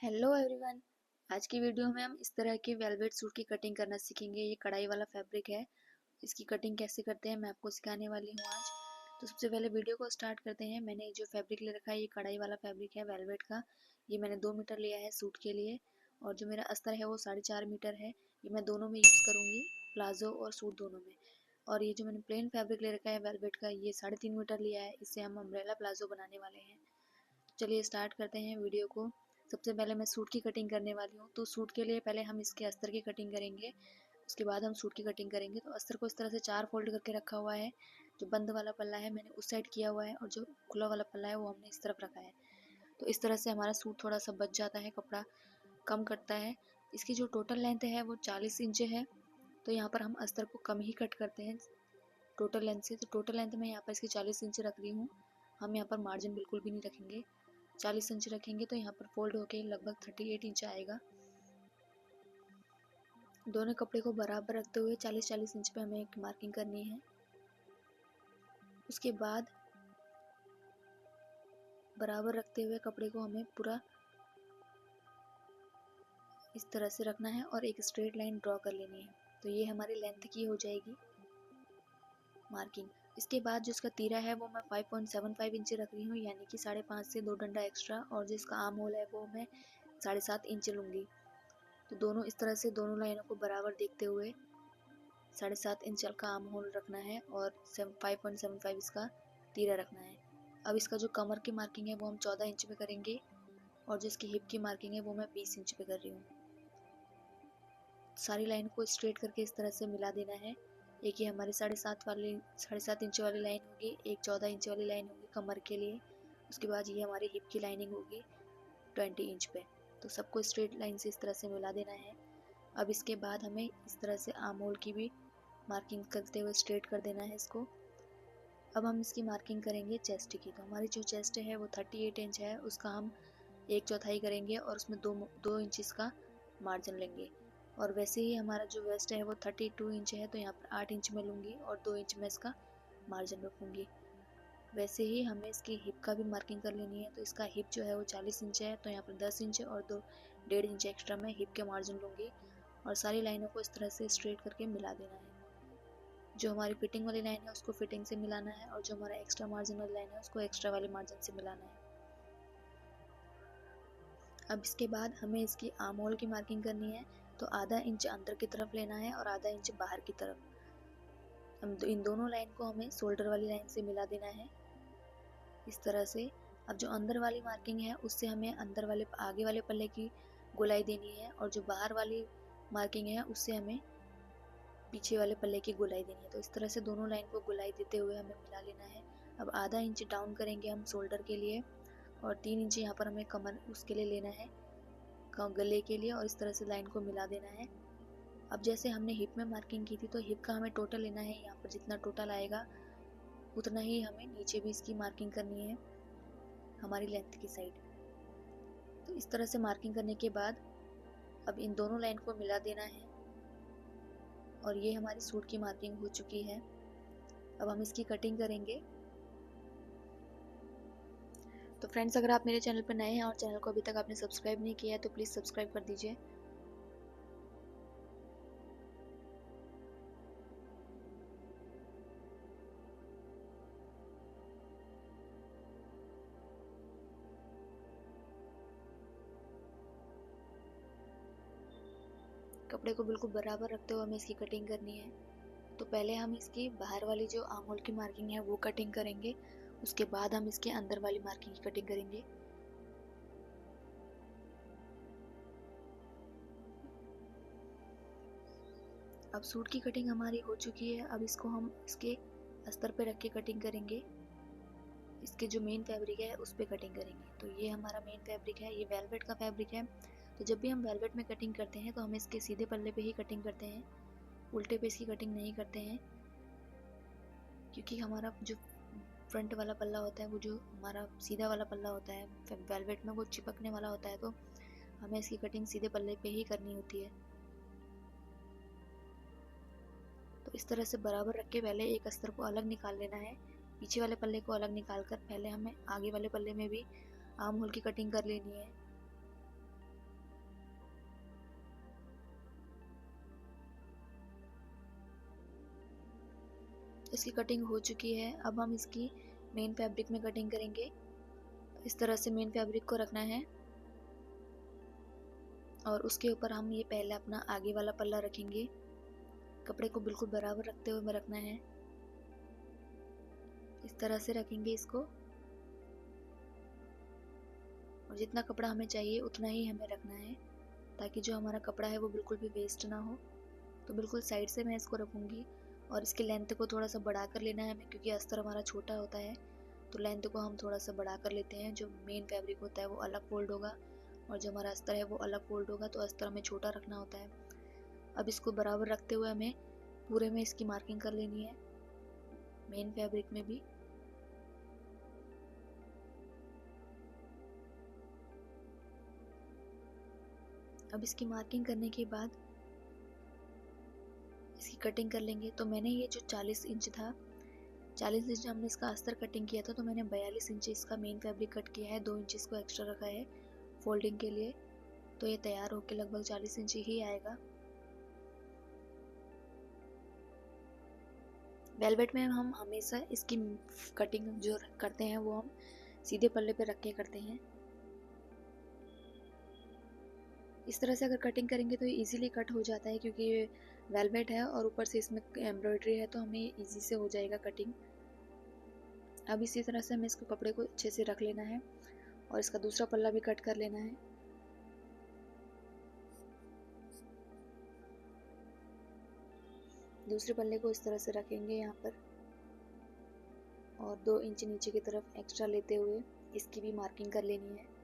Hello everyone. आज की video में हम इस तरह के वेलवेट सूट की कटिंग करना सीखेंगे। ये कढ़ाई वाला फैब्रिक है। इसकी कटिंग कैसे करते हैं मैं आपको सिखाने वाली हूँ आज। तो सबसे पहले वीडियो को स्टार्ट करते हैं। मैंने जो फैब्रिक ले रखा है ये कढ़ाई वाला फैब्रिक है वेलवेट का। ये मैंने 2 मीटर लिया है सूट के लिए, और जो मेरा अस्तर है वो 4.5 मीटर है। ये मैं दोनों में यूज़ करूँगी, प्लाजो और सूट दोनों में। और ये जो मैंने प्लेन फैब्रिक ले रखा है वेलवेट का, ये 3.5 मीटर लिया है। इससे हम अम्ब्रेला प्लाजो बनाने वाले हैं। चलिए स्टार्ट करते हैं वीडियो को। सबसे पहले मैं सूट की कटिंग करने वाली हूँ। तो सूट के लिए पहले हम इसके अस्तर की कटिंग करेंगे, उसके बाद हम सूट की कटिंग करेंगे। तो अस्तर को इस तरह से 4 फोल्ड करके रखा हुआ है। जो बंद वाला पल्ला है मैंने उस साइड किया हुआ है, और जो खुला वाला पल्ला है वो हमने इस तरफ रखा है। तो इस तरह से हमारा सूट थोड़ा सा बच जाता है, कपड़ा कम कटता है। इसकी जो टोटल लेंथ है वो 40 इंच है। तो यहाँ पर हम अस्तर को कम ही कट करते हैं टोटल लेंथ से। तो टोटल लेंथ मैं यहाँ पर इसकी 40 इंच रख रही हूँ। हम यहाँ पर मार्जिन बिल्कुल भी नहीं रखेंगे। 40 इंच रखेंगे तो यहाँ पर फोल्ड होके लगभग 38 इंच आएगा। दोनों कपड़े को बराबर रखते हुए 40-40 इंच पे हमें एक मार्किंग करनी है। उसके बाद बराबर रखते हुए कपड़े को हमें पूरा इस तरह से रखना है और एक स्ट्रेट लाइन ड्रॉ कर लेनी है। तो ये हमारी लेंथ की हो जाएगी मार्किंग। इसके बाद जो इसका तीरा है वो मैं 5.75 इंच रख रही हूँ, यानी कि 5.5 से 2 डंडा एक्स्ट्रा। और जो इसका आर्म होल है वो मैं 7.5 इंच लूँगी। तो दोनों इस तरह से दोनों लाइनों को बराबर देखते हुए 7.5 इंच का आर्म होल रखना है और 5.75 इसका तीरा रखना है। अब इसका जो कमर की मार्किंग है वो हम 14 इंच पे करेंगे, और जो इसकी हिप की मार्किंग है वो मैं 20 इंच पे कर रही हूँ। सारी लाइन को स्ट्रेट करके इस तरह से मिला देना है। एक ये हमारी 7.5 इंच वाली लाइन होगी, एक 14 इंच वाली लाइन होगी कमर के लिए। उसके बाद ये हमारी हिप की लाइनिंग होगी 20 इंच पे। तो सबको स्ट्रेट लाइन से इस तरह से मिला देना है। अब इसके बाद हमें इस तरह से आर्म होल की भी मार्किंग करते हुए स्ट्रेट कर देना है इसको। अब हम इसकी मार्किंग करेंगे चेस्ट की। तो हमारी जो चेस्ट है वो 38 इंच है, उसका हम 1/4 करेंगे और उसमें 2 इंच का मार्जिन लेंगे। और वैसे ही हमारा जो वेस्ट है वो 32 इंच है, तो यहाँ पर 8 इंच में लूँगी और 2 इंच में इसका मार्जिन रखूँगी। वैसे ही हमें इसकी हिप का भी मार्किंग कर लेनी है। तो इसका हिप जो है वो 40 इंच है, तो यहाँ पर 10 इंच और 1.5 इंच एक्स्ट्रा मैं हिप के मार्जिन लूँगी। और सारी लाइनों को इस तरह से स्ट्रेट करके मिला देना है। जो हमारी फिटिंग वाली लाइन है उसको फिटिंग से मिलाना है, और जो हमारा एक्स्ट्रा मार्जिन वाली लाइन है उसको एक्स्ट्रा वाले मार्जिन से मिलाना है। अब इसके बाद हमें इसकी आर्म होल की मार्किंग करनी है। तो आधा इंच अंदर की तरफ लेना है और आधा इंच बाहर की तरफ। हम इन दोनों लाइन को हमें शोल्डर वाली लाइन से मिला देना है इस तरह से। अब जो अंदर वाली मार्किंग है उससे हमें अंदर वाले आगे वाले पल्ले की गोलाई देनी है, और जो बाहर वाली मार्किंग है उससे हमें पीछे वाले पल्ले की गोलाई देनी है। तो इस तरह से दोनों लाइन को गोलाई देते हुए हमें मिला लेना है। अब आधा इंच डाउन करेंगे हम शोल्डर के लिए, और 3 इंच यहाँ पर हमें कमर उसके लिए लेना है, गले के लिए, और इस तरह से लाइन को मिला देना है। अब जैसे हमने हिप में मार्किंग की थी तो हिप का हमें टोटल लेना है। यहाँ पर जितना टोटल आएगा उतना ही हमें नीचे भी इसकी मार्किंग करनी है हमारी लेंथ की साइड। तो इस तरह से मार्किंग करने के बाद अब इन दोनों लाइन को मिला देना है, और ये हमारी सूट की मार्किंग हो चुकी है। अब हम इसकी कटिंग करेंगे। तो फ्रेंड्स, अगर आप मेरे चैनल पर नए हैं और चैनल को अभी तक आपने सब्सक्राइब नहीं किया है तो प्लीज़ सब्सक्राइब कर दीजिए। कपड़े को बिल्कुल बराबर रखते हुए हमें इसकी कटिंग करनी है। तो पहले हम इसकी बाहर वाली जो आर्म होल की मार्किंग है वो कटिंग करेंगे, उसके बाद हम इसके अंदर वाली मार्किंग की कटिंग करेंगे। अब सूट की कटिंग हमारी हो चुकी है। अब इसको हम इसके अस्तर पे रख के कटिंग करेंगे। इसके जो मेन फैब्रिक है उस पे कटिंग करेंगे। तो ये हमारा मेन फैब्रिक है, ये वेलवेट का फैब्रिक है। तो जब भी हम वेलवेट में कटिंग करते हैं तो हम इसके सीधे पल्ले पे ही कटिंग करते हैं, उल्टे पे इसकी कटिंग नहीं करते हैं। क्योंकि हमारा जो फ्रंट वाला पल्ला होता है वो जो हमारा सीधा वाला पल्ला होता है वेलवेट में वो चिपकने वाला होता है, तो हमें इसकी कटिंग सीधे पल्ले पे ही करनी होती है। तो इस तरह से बराबर रख के पहले एक अस्तर को अलग निकाल लेना है, पीछे वाले पल्ले को अलग निकाल कर पहले हमें आगे वाले पल्ले में भी आर्म होल की कटिंग कर लेनी है। इसकी कटिंग हो चुकी है। अब हम इसकी मेन फैब्रिक में कटिंग करेंगे। इस तरह से मेन फैब्रिक को रखना है और उसके ऊपर हम ये पहले अपना आगे वाला पल्ला रखेंगे। कपड़े को बिल्कुल बराबर रखते हुए रखना है। इस तरह से रखेंगे इसको, और जितना कपड़ा हमें चाहिए उतना ही हमें रखना है, ताकि जो हमारा कपड़ा है वो बिल्कुल भी वेस्ट ना हो। तो बिल्कुल साइड से मैं इसको रखूँगी और इसकी लेंथ को थोड़ा सा बढ़ा कर लेना है हमें, क्योंकि अस्तर हमारा छोटा होता है। तो लेंथ को हम थोड़ा सा बढ़ा कर लेते हैं। जो मेन फैब्रिक होता है वो अलग फोल्ड होगा और जो हमारा अस्तर है वो अलग फोल्ड होगा, तो अस्तर हमें छोटा रखना होता है। अब इसको बराबर रखते हुए हमें पूरे में इसकी मार्किंग कर लेनी है, मेन फैब्रिक में भी। अब इसकी मार्किंग करने के बाद इसकी कटिंग कर लेंगे। तो मैंने ये जो 40 इंच था, 40 इंच हमने इसका अस्तर कटिंग किया था, तो मैंने 42 इंच इसका मेन फैब्रिक कट किया है। 2 इंच इसको एक्स्ट्रा रखा है फोल्डिंग के लिए। तो ये तैयार होके लगभग 40 इंच ही आएगा। वेलवेट में हम हमेशा इसकी कटिंग जो करते हैं वो हम सीधे पल्ले पे रख के करते हैं। इस तरह से अगर कटिंग करेंगे तो ये इजीली कट हो जाता है, क्योंकि ये वेलवेट है और ऊपर से इसमें एम्ब्रॉयडरी है, तो हमें इजी से हो जाएगा कटिंग। अब इसी तरह से हमें इसको कपड़े को अच्छे से रख लेना है और इसका दूसरा पल्ला भी कट कर लेना है। दूसरे पल्ले को इस तरह से रखेंगे यहाँ पर, और 2 इंच नीचे की तरफ एक्स्ट्रा लेते हुए इसकी भी मार्किंग कर लेनी है।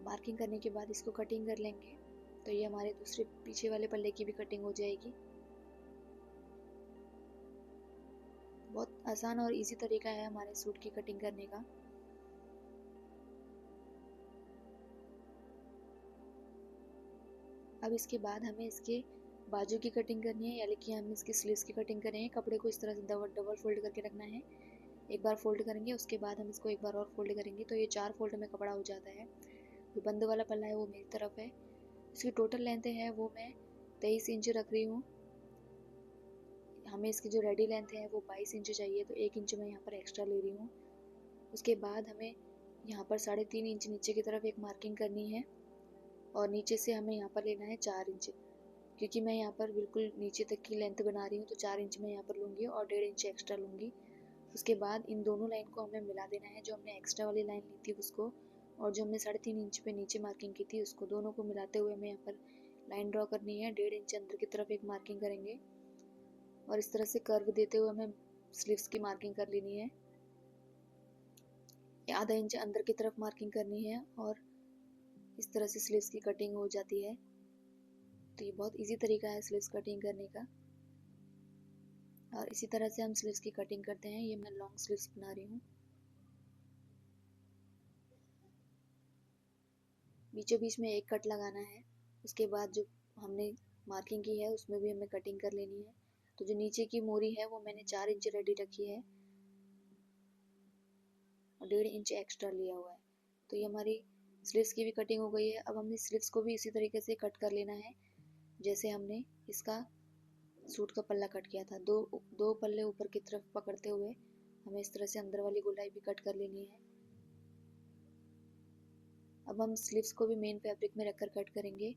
मार्किंग करने के बाद इसको कटिंग कर लेंगे, तो ये हमारे दूसरे पीछे वाले पल्ले की भी कटिंग हो जाएगी। बहुत आसान और इजी तरीका है हमारे सूट की कटिंग करने का। अब इसके बाद हमें इसके बाजू की कटिंग करनी है, यानी कि हम इसकी स्लीव्स की कटिंग करेंगे। कपड़े को इस तरह से डबल फोल्ड करके रखना है। एक बार फोल्ड करेंगे, उसके बाद हम इसको एक बार और फोल्ड करेंगे, तो ये 4 फोल्ड में कपड़ा हो जाता है। जो बंद वाला पल्ला है वो मेरी तरफ है। इसकी टोटल लेंथ है वो मैं 23 इंच रख रही हूँ। हमें इसकी जो रेडी लेंथ है वो 22 इंच चाहिए, तो 1 इंच मैं यहाँ पर एक्स्ट्रा ले रही हूँ। उसके बाद हमें यहाँ पर 3.5 इंच नीचे की तरफ एक मार्किंग करनी है, और नीचे से हमें यहाँ पर लेना है 4 इंच, क्योंकि मैं यहाँ पर बिल्कुल नीचे तक की लेंथ बना रही हूँ, तो 4 इंच मैं यहाँ पर लूँगी और 1.5 इंच एक्स्ट्रा लूँगी। उसके बाद इन दोनों लाइन को हमें मिला देना है, जो हमने एक्स्ट्रा वाली लाइन ली थी उसको, और जो हमने 3.5 इंच पे नीचे मार्किंग की थी उसको, दोनों को मिलाते हुए हमें यहाँ पर लाइन ड्रॉ करनी है। 1.5 इंच अंदर की तरफ एक मार्किंग करेंगे और इस तरह से कर्व देते हुए हमें स्लीव्स की मार्किंग कर लेनी है। आधा इंच अंदर की तरफ मार्किंग करनी है और इस तरह से स्लीव्स की कटिंग हो जाती है। तो ये बहुत इजी तरीका है स्लीव्स कटिंग करने का, और इसी तरह से हम स्लीव्स की कटिंग करते हैं। ये मैं लॉन्ग स्लीव्स बना रही हूँ। बीचों बीच में एक कट लगाना है। उसके बाद जो हमने मार्किंग की है उसमें भी हमें कटिंग कर लेनी है। तो जो नीचे की मोरी है वो मैंने 4 इंच रेडी रखी है और 1.5 इंच एक्स्ट्रा लिया हुआ है। तो ये हमारी स्लीव्स की भी कटिंग हो गई है। अब हमने स्लीव्स को भी इसी तरीके से कट कर लेना है, जैसे हमने इसका सूट का पल्ला कट किया था। दो पल्ले ऊपर की तरफ पकड़ते हुए हमें इस तरह से अंदर वाली गोलाई भी कट कर लेनी है। अब हम स्लीव्स को भी मेन फैब्रिक में रखकर कट करेंगे।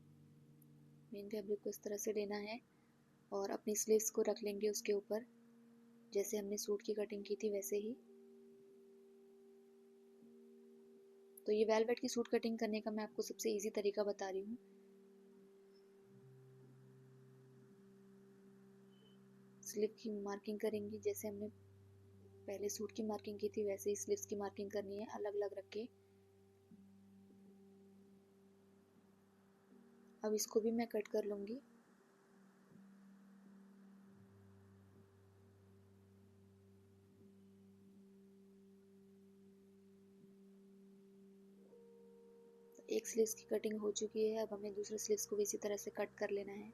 मेन फैब्रिक को इस तरह से लेना है और अपनी स्लीव्स को रख लेंगे उसके ऊपर, जैसे हमने सूट की कटिंग की थी वैसे ही। तो ये वेलवेट की सूट कटिंग करने का मैं आपको सबसे इजी तरीका बता रही हूँ। स्लीव की मार्किंग करेंगे, जैसे हमने पहले सूट की मार्किंग की थी वैसे ही स्लीव्स की मार्किंग करनी है, अलग अलग रख के। अब इसको भी मैं कट कर लूँगी। एक स्लीव्स की कटिंग हो चुकी है। अब हमें दूसरे स्लीव्स को भी इसी तरह से कट कर लेना है।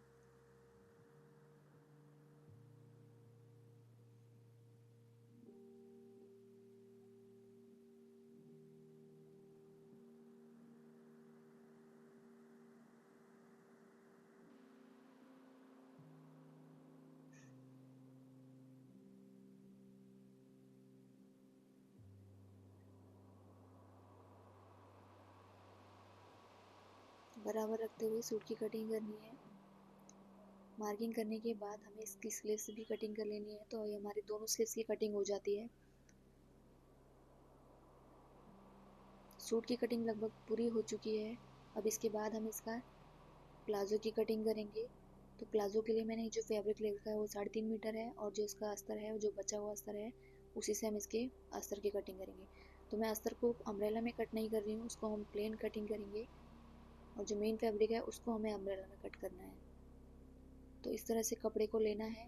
बराबर रखते हुए सूट की कटिंग करनी है। मार्किंग करने के बाद हमें इसकी स्लीव्स भी कटिंग कर लेनी है, तो ये हमारी दोनों स्लीव्स की कटिंग हो जाती है। सूट की कटिंग लगभग पूरी हो चुकी है। अब इसके बाद हम इसका प्लाजो की कटिंग करेंगे। तो प्लाजो के लिए मैंने जो फैब्रिक ले रखा है वो 3.5 मीटर है, और जो इसका अस्तर है, जो बचा हुआ अस्तर है, उसी से हम इसके अस्तर की कटिंग करेंगे। तो मैं अस्तर को अम्ब्रेला में कट नहीं कर रही हूँ, उसको हम प्लेन कटिंग करेंगे, और जो मेन फैब्रिक है उसको हमें अम्ब्रेला में कट करना है। तो इस तरह से कपड़े को लेना है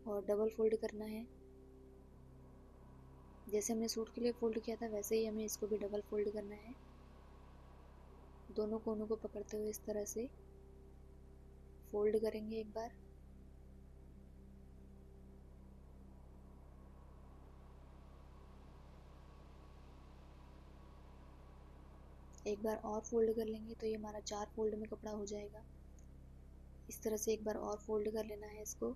और डबल फोल्ड करना है। जैसे हमने सूट के लिए फोल्ड किया था वैसे ही हमें इसको भी डबल फोल्ड करना है। दोनों कोनों को पकड़ते हुए इस तरह से फोल्ड करेंगे एक बार। एक बार और फोल्ड कर लेंगे तो ये हमारा 4 फोल्ड में कपड़ा हो जाएगा। इस तरह से एक बार और फोल्ड कर लेना है इसको।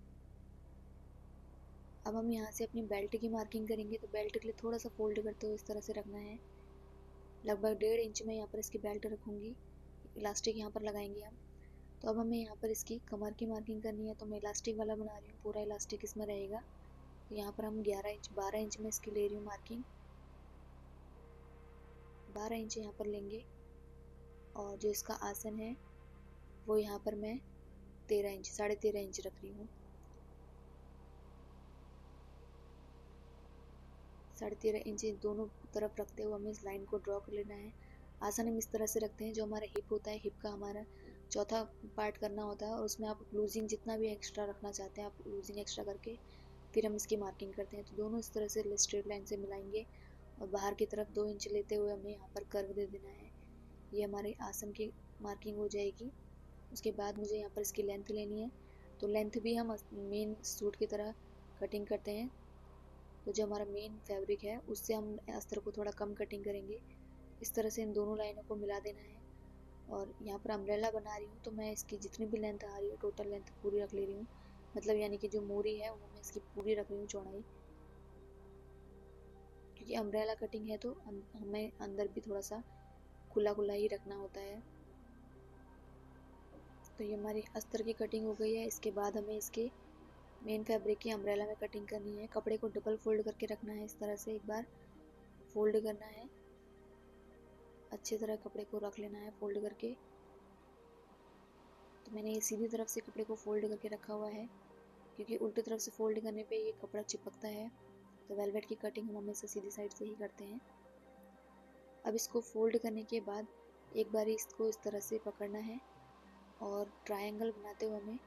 अब हम यहाँ से अपनी बेल्ट की मार्किंग करेंगे, तो बेल्ट के लिए थोड़ा सा फोल्ड करते हुए इस तरह से रखना है। लगभग 1.5 इंच में यहाँ पर इसकी बेल्ट रखूँगी। इलास्टिक यहाँ पर लगाएंगे हम। तो अब हमें यहाँ पर इसकी कमर की मार्किंग करनी है, तो मैं इलास्टिक वाला बना रही हूँ, पूरा इलास्टिक इसमें रहेगा। तो यहाँ पर हम 12 इंच में इसकी ले रही हूँ मार्किंग। 12 इंच यहाँ पर लेंगे, और जो इसका आसन है वो यहाँ पर मैं 13.5 इंच रख रही हूँ। 13.5 इंच दोनों तरफ रखते हुए हमें इस लाइन को ड्रॉ कर लेना है। आसन हम इस तरह से रखते हैं, जो हमारा हिप होता है, हिप का हमारा चौथा पार्ट करना होता है, और उसमें आप लूजिंग जितना भी एक्स्ट्रा रखना चाहते हैं आप लूजिंग एक्स्ट्रा करके फिर हम इसकी मार्किंग करते हैं। तो दोनों इस तरह से स्ट्रेट लाइन से मिलाएंगे, और बाहर की तरफ 2 इंच लेते हुए हमें यहाँ पर कर्व दे देना है। ये हमारे आसन की मार्किंग हो जाएगी। उसके बाद मुझे यहाँ पर इसकी लेंथ लेनी है, तो लेंथ भी हम मेन सूट की तरह कटिंग करते हैं। तो जो हमारा मेन फैब्रिक है उससे हम अस्तर को थोड़ा कम कटिंग करेंगे। इस तरह से इन दोनों लाइनों को मिला देना है। और यहाँ पर अम्ब्रेला बना रही हूँ, तो मैं इसकी जितनी भी लेंथ आ रही है टोटल लेंथ पूरी रख ले रही हूँ। मतलब यानी कि जो मोरी है वो मैं इसकी पूरी रख रही हूँ चौड़ाई, क्योंकि अम्ब्रेला कटिंग है तो हमें अंदर भी थोड़ा सा खुला खुला ही रखना होता है। तो ये हमारी अस्तर की कटिंग हो गई है। इसके बाद हमें इसके मेन फैब्रिक की अम्ब्रेला में कटिंग करनी है। कपड़े को डबल फोल्ड करके रखना है, इस तरह से एक बार फोल्ड करना है, अच्छी तरह कपड़े को रख लेना है फोल्ड करके। तो मैंने ये सीधी तरफ से कपड़े को फोल्ड करके रखा हुआ है, क्योंकि उल्टी तरफ से फोल्ड करने पे ये कपड़ा चिपकता है। तो वेलवेट की कटिंग हम हमेशा सीधी साइड से ही करते हैं। अब इसको फोल्ड करने के बाद एक बार इसको इस तरह से पकड़ना है, और ट्रायंगल बनाते हुए हमें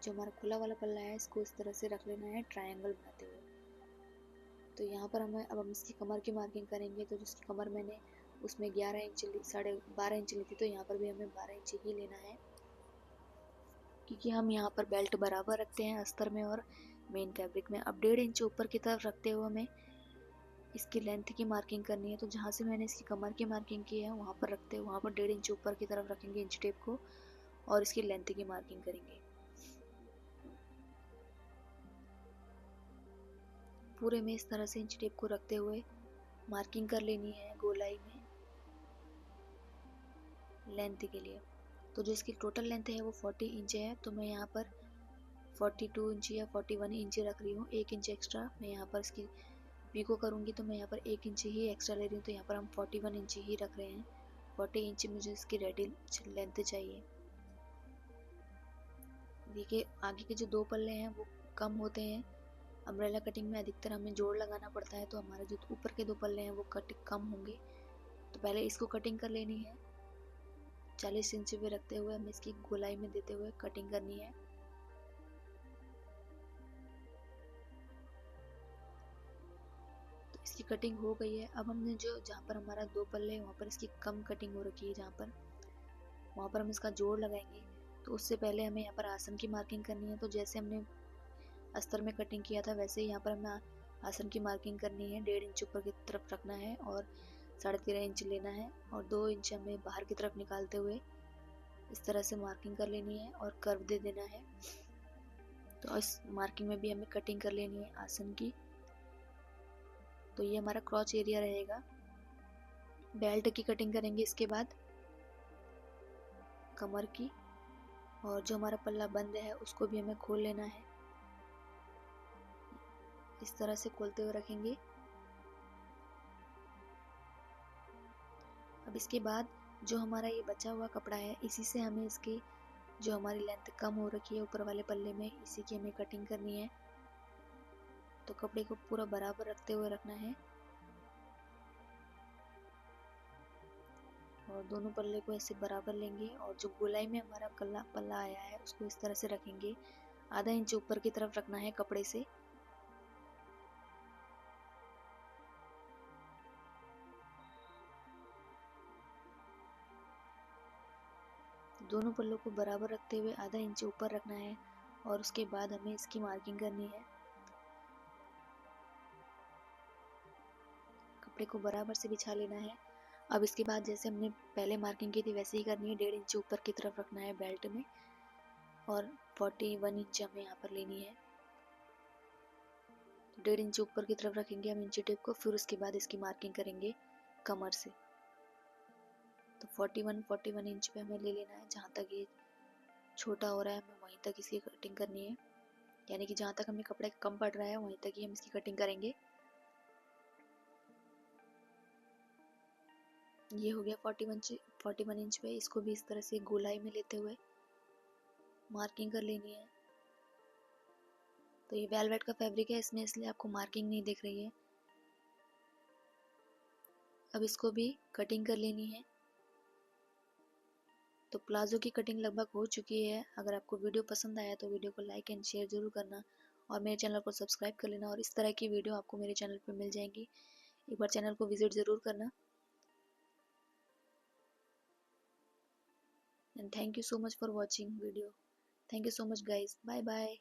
जो हमारा खुला वाला पल्ला है इसको इस तरह से रख लेना है ट्रायंगल बनाते हुए। तो यहाँ पर हम इसकी कमर की मार्किंग करेंगे। तो जिसकी कमर मैंने उसमें 11 इंच 12.5 इंच ली थी, तो यहाँ पर भी हमें 12 इंच ही लेना है, क्योंकि हम यहाँ पर बेल्ट बराबर रखते हैं अस्तर में और मेन फैब्रिक में। अब 1.5 इंच ऊपर की तरफ रखते हुए हमें इसकी लेंथ की मार्किंग करनी है। तो जहाँ से मैंने इसकी कमर की मार्किंग की है वहाँ पर रखते हुए वहाँ पर 1.5 इंच ऊपर की तरफ रखेंगे इंच टेप को, और इसकी लेंथ की मार्किंग करेंगे। पूरे में इस तरह से इंच टेप को रखते हुए मार्किंग कर लेनी है गोलाई में लेंथ के लिए। तो जो इसकी टोटल लेंथ है वो 40 इंच है, तो मैं यहाँ पर 42 इंच या 41 इंच रख रही हूँ। 1 इंच एक्स्ट्रा मैं यहाँ पर इसकी पीको करूँगी, तो मैं यहाँ पर 1 इंच ही एक्स्ट्रा ले रही हूँ, तो यहाँ पर हम 41 इंच ही रख रहे हैं। 40 इंच मुझे इसकी रेडी लेंथ चाहिए। देखिए आगे के जो 2 पल्ले हैं वो कम होते हैं। अम्ब्रेला कटिंग में अधिकतर हमें जोड़ लगाना पड़ता है, तो हमारे जो ऊपर के 2 पल्ले हैं वो कम होंगे। तो पहले इसको कटिंग कर लेनी है। 40 इंच पे रखते हुए हमें इसकी गोलाई में देते हुए कटिंग करनी है। तो इसकी कटिंग हो गई है। अब हमने जहाँ पर हमारा 2 पल्ले है वहाँ पर इसकी कम कटिंग हो रखी है, जहाँ पर वहाँ पर हम इसका जोड़ लगाएंगे। तो उससे पहले हमें यहाँ पर आसन की मार्किंग करनी है। तो जैसे हमने अस्तर में कटिंग किया था वैसे ही यहाँ पर हमें आसन की मार्किंग करनी है। 1.5 इंच ऊपर की तरफ रखना है और 13.5 इंच लेना है, और 2 इंच हमें बाहर की तरफ निकालते हुए इस तरह से मार्किंग कर लेनी है और कर्व दे देना है। तो इस मार्किंग में भी हमें कटिंग कर लेनी है आसन की। तो ये हमारा क्रॉच एरिया रहेगा। बेल्ट की कटिंग करेंगे इसके बाद। कमर की, और जो हमारा पल्ला बंद है उसको भी हमें खोल लेना है। इस तरह से खोलते हुए रखेंगे। अब इसके बाद जो हमारा ये बचा हुआ कपड़ा है, इसी से हमें इसकी जो हमारी लेंथ कम हो रखी है ऊपर वाले पल्ले में, इसी की हमें कटिंग करनी है। तो कपड़े को पूरा बराबर रखते हुए रखना है और दोनों पल्ले को ऐसे बराबर लेंगे, और जो गोलाई में हमारा पल्ला आया है उसको इस तरह से रखेंगे। आधा इंच ऊपर की तरफ रखना है कपड़े से। दोनों पल्लों को बराबर रखते हुए आधा इंच ऊपर रखना है, और उसके बाद हमें इसकी मार्किंग करनी है। कपड़े को बराबर से बिछा लेना है। अब इसके बाद जैसे हमने पहले मार्किंग की थी वैसे ही करनी है। 1.5 इंच ऊपर की तरफ रखना है बेल्ट में, और 41 इंच हमें यहाँ पर लेनी है। 1.5 इंच ऊपर की तरफ रखेंगे हम इंची टेप को, फिर उसके बाद इसकी मार्किंग करेंगे कमर से। तो 41 इंच पे हमें ले लेना है। जहाँ तक ये छोटा हो रहा है हमें वहीं तक इसकी कटिंग करनी है, यानी कि जहाँ तक हमें कपड़ा कम पड़ रहा है वहीं तक ही हम इसकी कटिंग करेंगे। ये हो गया 41 इंच पे। इसको भी इस तरह से गोलाई में लेते हुए मार्किंग कर लेनी है। तो ये वेलवेट का फैब्रिक है, इसमें इसलिए आपको मार्किंग नहीं दिख रही है। अब इसको भी कटिंग कर लेनी है। तो प्लाजो की कटिंग लगभग हो चुकी है। अगर आपको वीडियो पसंद आया तो वीडियो को लाइक एंड शेयर जरूर करना, और मेरे चैनल को सब्सक्राइब कर लेना, और इस तरह की वीडियो आपको मेरे चैनल पर मिल जाएंगी। एक बार चैनल को विजिट ज़रूर करना। And thank you so much for watching video. Thank you so much guys. Bye bye.